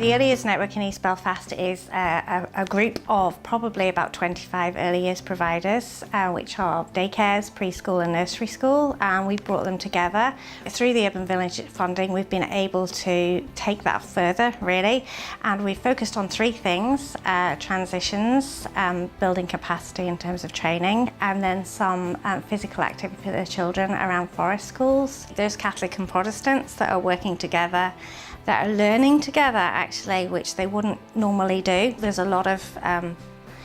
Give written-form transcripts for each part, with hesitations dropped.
The Early Years Network in East Belfast is a group of probably about 25 early years providers, which are daycares, preschool and nursery school, and we've brought them together. Through the Urban Village funding, we've been able to take that further, really, and we've focused on three things: transitions, building capacity in terms of training, and then some physical activity for the children around forest schools. There's Catholic and Protestants that are working together, that are learning together actually, which they wouldn't normally do. There's a lot of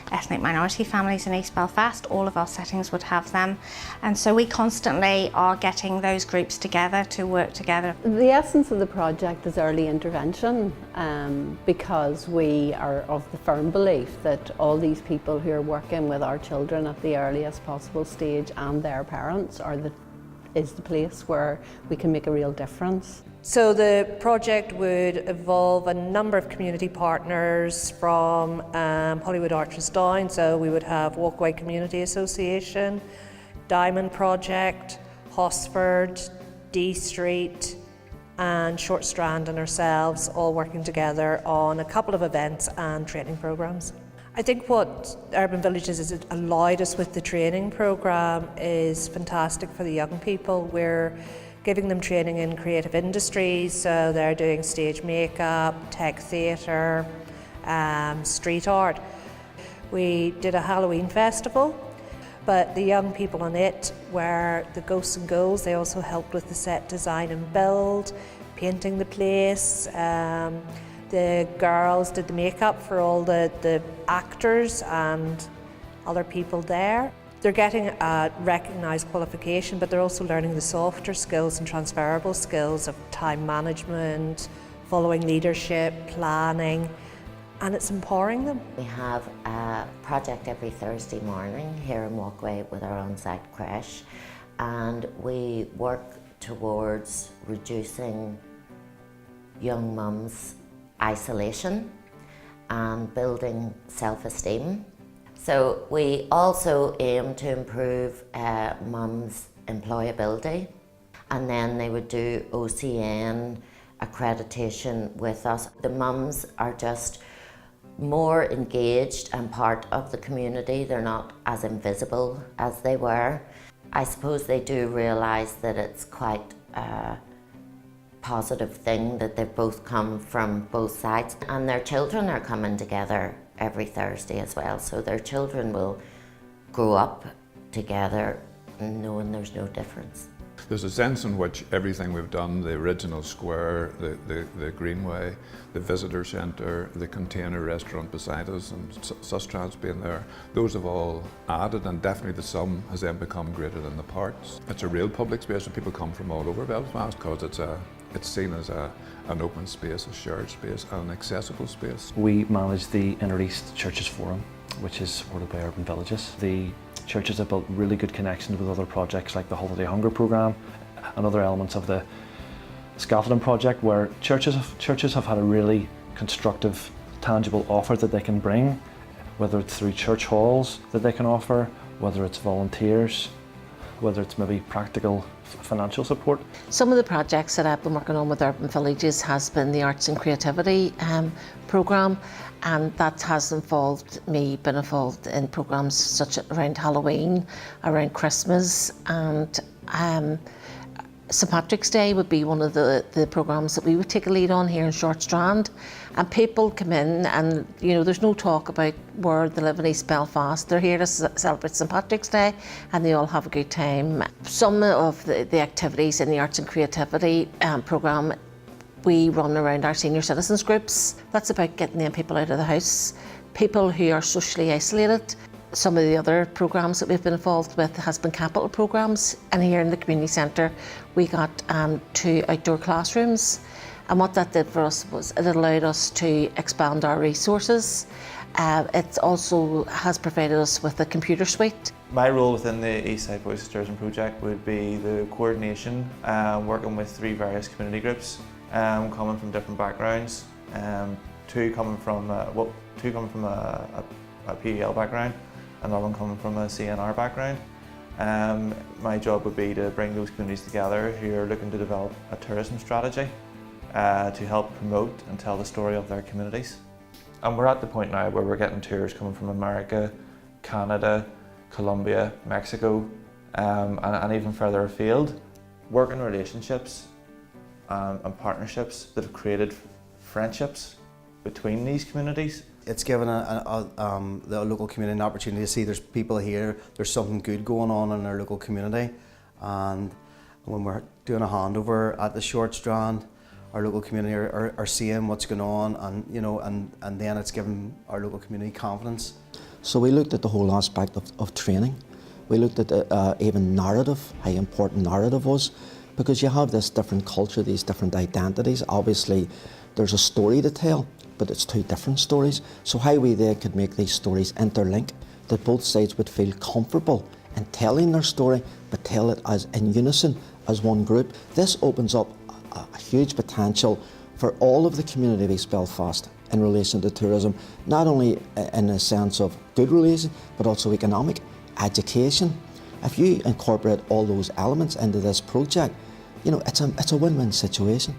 ethnic minority families in East Belfast. All of our settings would have them, and so we constantly are getting those groups together to work together. The essence of the project is early intervention, because we are of the firm belief that all these people who are working with our children at the earliest possible stage and their parents is the place where we can make a real difference. So the project would involve a number of community partners from Hollywood Arches down. So we would have Walkway Community Association, Diamond Project, Hosford, D Street and Short Strand and ourselves all working together on a couple of events and training programs. I think what Urban Villages has allowed us with the training programme is fantastic for the young people. We're giving them training in creative industries, so they're doing stage makeup, tech theatre, street art. We did a Halloween festival, but the young people on it were the ghosts and ghouls. They also helped with the set design and build, painting the place. The girls did the makeup for all the actors and other people there. They're getting a recognised qualification, but they're also learning the softer skills and transferable skills of time management, following leadership, planning, and it's empowering them. We have a project every Thursday morning here in Walkway with our on-site creche, and we work towards reducing young mums' isolation and building self-esteem. So we also aim to improve mums' employability, and then they would do OCN accreditation with us. The mums are just more engaged and part of the community. They're not as invisible as they were. I suppose they do realise that it's quite a positive thing that they've both come from both sides, and their children are coming together every Thursday as well, so their children will grow up together knowing there's no difference. There's a sense in which everything we've done, the original square, the greenway, the visitor centre, the container restaurant beside us and Sustrans being there, those have all added, and definitely the sum has then become greater than the parts. It's a real public space and people come from all over Belfast because it's seen as an open space, a shared space and an accessible space. We manage the Inner East Churches Forum, which is supported by Urban Villages. The churches have built really good connections with other projects like the Holiday Hunger Programme and other elements of the Scaffolding Project, where churches have had a really constructive, tangible offer that they can bring, whether it's through church halls that they can offer, whether it's volunteers, whether it's maybe practical financial support. Some of the projects that I've been working on with Urban Villages has been the Arts and Creativity programme, and that has involved me being involved in programmes such as around Halloween, around Christmas, and St Patrick's Day would be one of the programmes that we would take a lead on here in Short Strand. And people come in and, you know, there's no talk about where they live in East Belfast. They're here to celebrate St Patrick's Day and they all have a good time. Some of the activities in the Arts and Creativity programme we run around our senior citizens groups. That's about getting them people out of the house, people who are socially isolated. Some of the other programmes that we've been involved with has been capital programmes, and here in the community centre we got 2 outdoor classrooms, and what that did for us was it allowed us to expand our resources. It also has provided us with a computer suite. My role within the EastSide Voices Tourism project would be the coordination, working with 3 various community groups coming from different backgrounds, 2 coming from a PEL background, another one coming from a CNR background. My job would be to bring those communities together who are looking to develop a tourism strategy to help promote and tell the story of their communities. And we're at the point now where we're getting tours coming from America, Canada, Colombia, Mexico, and even further afield. Working relationships and partnerships that have created friendships between these communities. It's given the local community an opportunity to see there's people here, there's something good going on in our local community, and when we're doing a handover at the short Strand, our local community are seeing what's going on, and then it's given our local community confidence. So we looked at the whole aspect of training. We looked at even narrative, how important narrative was, because you have this different culture, these different identities. Obviously, there's a story to tell, but it's two different stories. So how we then could make these stories interlink, that both sides would feel comfortable in telling their story, but tell it as in unison, as one group. This opens up a huge potential for all of the community of East Belfast in relation to tourism, not only in a sense of good relations, but also economic, education. If you incorporate all those elements into this project, it's a win-win situation.